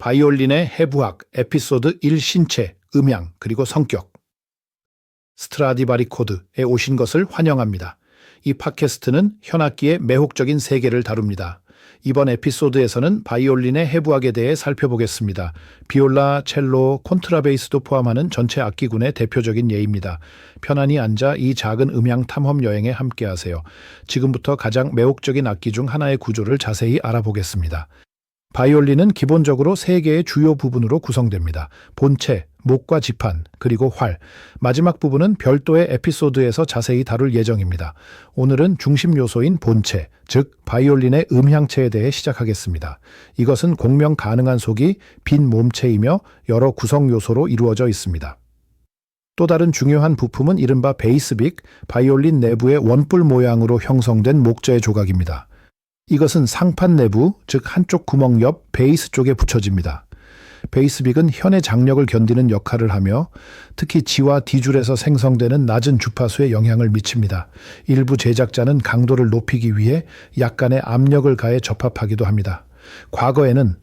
바이올린의 해부학 에피소드 1 신체, 음향, 그리고 성격. 스트라디바리 코드에 오신 것을 환영합니다. 이 팟캐스트는 현악기의 매혹적인 세계를 다룹니다. 이번 에피소드에서는 바이올린의 해부학에 대해 살펴보겠습니다. 비올라, 첼로, 콘트라베이스도 포함하는 전체 악기군의 대표적인 예입니다. 편안히 앉아 이 작은 음향 탐험 여행에 함께하세요. 지금부터 가장 매혹적인 악기 중 하나의 구조를 자세히 알아보겠습니다. 바이올린은 기본적으로 세 개의 주요 부분으로 구성됩니다. 본체, 목과 지판, 그리고 활. 마지막 부분은 별도의 에피소드에서 자세히 다룰 예정입니다. 오늘은 중심 요소인 본체, 즉 바이올린의 음향체에 대해 시작하겠습니다. 이것은 공명 가능한 속이 빈 몸체이며 여러 구성 요소로 이루어져 있습니다. 또 다른 중요한 부품은 이른바 베이스빅, 바이올린 내부의 원뿔 모양으로 형성된 목재 조각입니다. 이것은 상판 내부, 즉 한쪽 구멍 옆 베이스 쪽에 붙여집니다. 베이스빅은 현의 장력을 견디는 역할을 하며 특히 G와 D줄에서 생성되는 낮은 주파수에 영향을 미칩니다. 일부 제작자는 강도를 높이기 위해 약간의 압력을 가해 접합하기도 합니다. 과거에는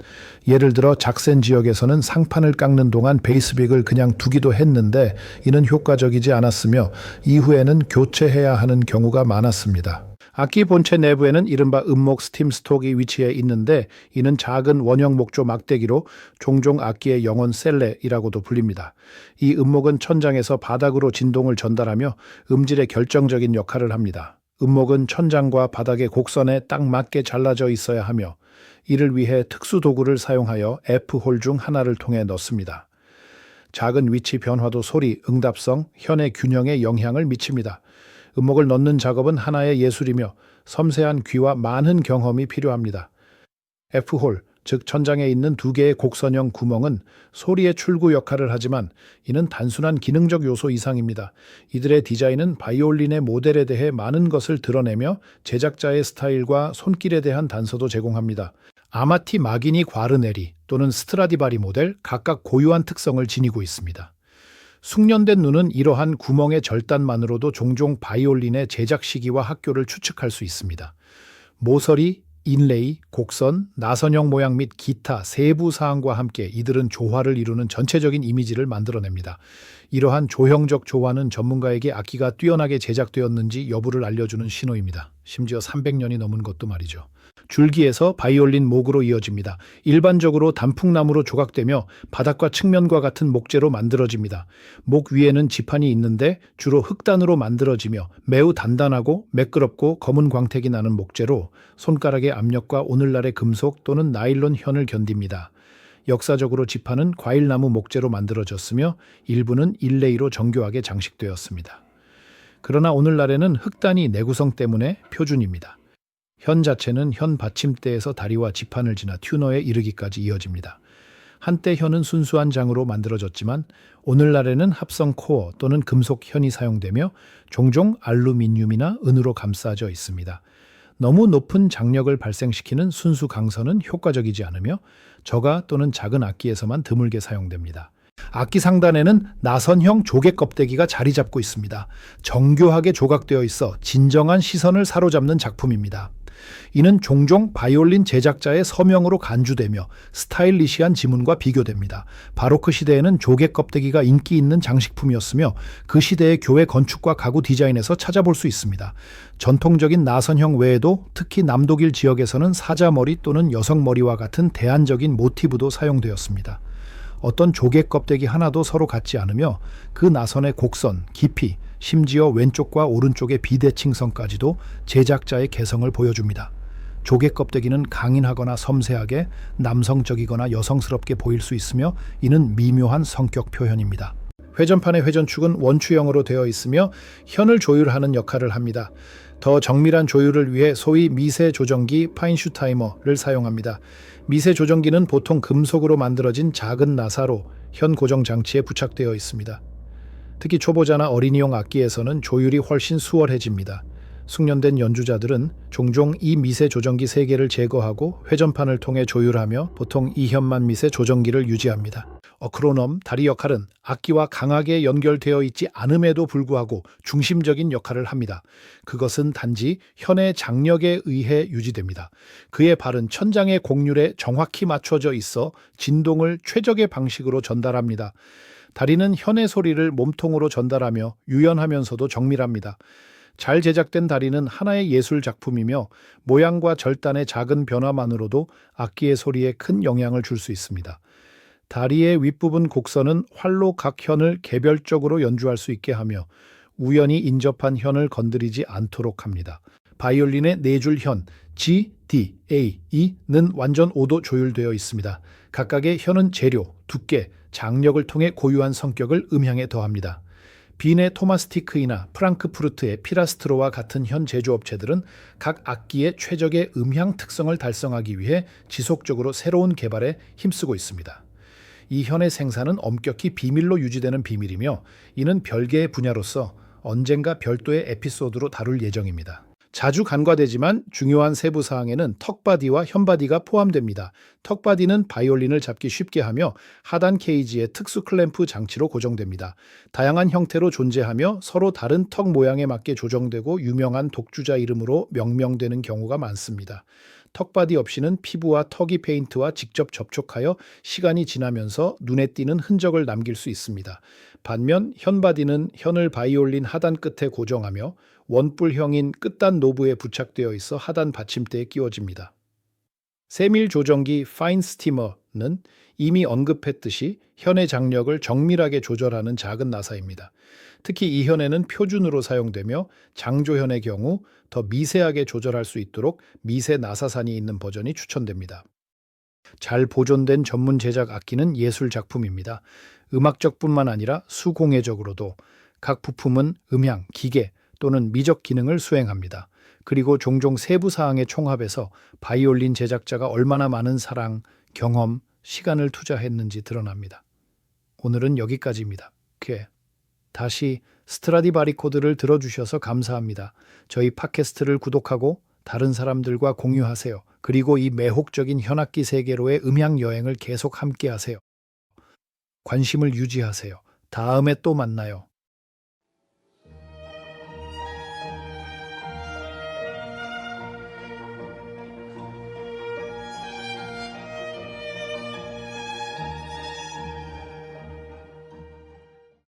예를 들어 작센 지역에서는 상판을 깎는 동안 베이스빅을 그냥 두기도 했는데 이는 효과적이지 않았으며 이후에는 교체해야 하는 경우가 많았습니다. 악기 본체 내부에는 이른바 음목 스팀 스톡이 위치해 있는데 이는 작은 원형 목조 막대기로 종종 악기의 영혼 셀레이라고도 불립니다. 이 음목은 천장에서 바닥으로 진동을 전달하며 음질에 결정적인 역할을 합니다. 음목은 천장과 바닥의 곡선에 딱 맞게 잘라져 있어야 하며 이를 위해 특수 도구를 사용하여 F홀 중 하나를 통해 넣습니다. 작은 위치 변화도 소리, 응답성, 현의 균형에 영향을 미칩니다. 음목을 넣는 작업은 하나의 예술이며 섬세한 귀와 많은 경험이 필요합니다. F홀, 즉 천장에 있는 두 개의 곡선형 구멍은 소리의 출구 역할을 하지만 이는 단순한 기능적 요소 이상입니다. 이들의 디자인은 바이올린의 모델에 대해 많은 것을 드러내며 제작자의 스타일과 손길에 대한 단서도 제공합니다. 아마티 마기니 과르네리 또는 스트라디바리 모델 각각 고유한 특성을 지니고 있습니다. 숙련된 눈은 이러한 구멍의 절단만으로도 종종 바이올린의 제작 시기와 학교를 추측할 수 있습니다. 모서리, 인레이, 곡선, 나선형 모양 및 기타 세부 사항과 함께 이들은 조화를 이루는 전체적인 이미지를 만들어냅니다. 이러한 조형적 조화는 전문가에게 악기가 뛰어나게 제작되었는지 여부를 알려주는 신호입니다. 심지어 300년이 넘은 것도 말이죠. 줄기에서 바이올린 목으로 이어집니다. 일반적으로 단풍나무로 조각되며 바닥과 측면과 같은 목재로 만들어집니다. 목 위에는 지판이 있는데 주로 흑단으로 만들어지며 매우 단단하고 매끄럽고 검은 광택이 나는 목재로 손가락의 압력과 오늘날의 금속 또는 나일론 현을 견딥니다. 역사적으로 지판은 과일나무 목재로 만들어졌으며 일부는 일레이로 정교하게 장식되었습니다. 그러나 오늘날에는 흑단이 내구성 때문에 표준입니다. 현 자체는 현 받침대에서 다리와 지판을 지나 튜너에 이르기까지 이어집니다. 한때 현은 순수한 장으로 만들어졌지만 오늘날에는 합성 코어 또는 금속 현이 사용되며 종종 알루미늄이나 은으로 감싸져 있습니다. 너무 높은 장력을 발생시키는 순수 강선은 효과적이지 않으며 저가 또는 작은 악기에서만 드물게 사용됩니다. 악기 상단에는 나선형 조개 껍데기가 자리 잡고 있습니다. 정교하게 조각되어 있어 진정한 시선을 사로잡는 작품입니다. 이는 종종 바이올린 제작자의 서명으로 간주되며 스타일리시한 지문과 비교됩니다. 바로크 시대에는 조개 껍데기가 인기 있는 장식품이었으며 그 시대의 교회 건축과 가구 디자인에서 찾아볼 수 있습니다. 전통적인 나선형 외에도 특히 남독일 지역에서는 사자머리 또는 여성머리와 같은 대안적인 모티브도 사용되었습니다. 어떤 조개 껍데기 하나도 서로 같지 않으며 그 나선의 곡선, 깊이, 심지어 왼쪽과 오른쪽의 비대칭성까지도 제작자의 개성을 보여줍니다. 조개 껍데기는 강인하거나 섬세하게 남성적이거나 여성스럽게 보일 수 있으며 이는 미묘한 성격 표현입니다. 회전판의 회전축은 원추형으로 되어 있으며 현을 조율하는 역할을 합니다. 더 정밀한 조율을 위해 소위 미세 조정기 파인슈타이머를 사용합니다. 미세 조정기는 보통 금속으로 만들어진 작은 나사로 현 고정 장치에 부착되어 있습니다. 특히 초보자나 어린이용 악기에서는 조율이 훨씬 수월해집니다. 숙련된 연주자들은 종종 이 미세 조정기 3개를 제거하고 회전판을 통해 조율하며 보통 2현만 미세 조정기를 유지합니다. 어크로넘, 다리 역할은 악기와 강하게 연결되어 있지 않음에도 불구하고 중심적인 역할을 합니다. 그것은 단지 현의 장력에 의해 유지됩니다. 그의 발은 천장의 곡률에 정확히 맞춰져 있어 진동을 최적의 방식으로 전달합니다. 다리는 현의 소리를 몸통으로 전달하며 유연하면서도 정밀합니다. 잘 제작된 다리는 하나의 예술 작품이며 모양과 절단의 작은 변화만으로도 악기의 소리에 큰 영향을 줄 수 있습니다. 다리의 윗부분 곡선은 활로 각 현을 개별적으로 연주할 수 있게 하며 우연히 인접한 현을 건드리지 않도록 합니다. 바이올린의 네 줄 현 G, D, A, E는 완전 5도 조율되어 있습니다. 각각의 현은 재료, 두께, 장력을 통해 고유한 성격을 음향에 더합니다. 빈의 토마스티크이나 프랑크푸르트의 피라스트로와 같은 현 제조업체들은 각 악기의 최적의 음향 특성을 달성하기 위해 지속적으로 새로운 개발에 힘쓰고 있습니다. 이 현의 생산은 엄격히 비밀로 유지되는 비밀이며 이는 별개의 분야로서 언젠가 별도의 에피소드로 다룰 예정입니다. 자주 간과되지만 중요한 세부 사항에는 턱바디와 현바디가 포함됩니다. 턱바디는 바이올린을 잡기 쉽게 하며 하단 케이지의 특수 클램프 장치로 고정됩니다. 다양한 형태로 존재하며 서로 다른 턱 모양에 맞게 조정되고 유명한 독주자 이름으로 명명되는 경우가 많습니다. 턱바디 없이는 피부와 턱이 페인트와 직접 접촉하여 시간이 지나면서 눈에 띄는 흔적을 남길 수 있습니다. 반면 현바디는 현을 바이올린 하단 끝에 고정하며 원뿔형인 끝단 노브에 부착되어 있어 하단 받침대에 끼워집니다. 세밀 조정기 파인 스티머는 이미 언급했듯이 현의 장력을 정밀하게 조절하는 작은 나사입니다. 특히 이 현에는 표준으로 사용되며 장조현의 경우 더 미세하게 조절할 수 있도록 미세 나사산이 있는 버전이 추천됩니다. 잘 보존된 전문 제작 악기는 예술 작품입니다. 음악적뿐만 아니라 수공예적으로도 각 부품은 음향, 기계 또는 미적 기능을 수행합니다. 그리고 종종 세부 사항의 총합에서 바이올린 제작자가 얼마나 많은 사랑, 경험, 시간을 투자했는지 드러납니다. 오늘은 여기까지입니다. 다시 스트라디바리 코드를 들어주셔서 감사합니다. 저희 팟캐스트를 구독하고 다른 사람들과 공유하세요. 그리고 이 매혹적인 현악기 세계로의 음향 여행을 계속 함께 하세요. 관심을 유지하세요. 다음에 또 만나요.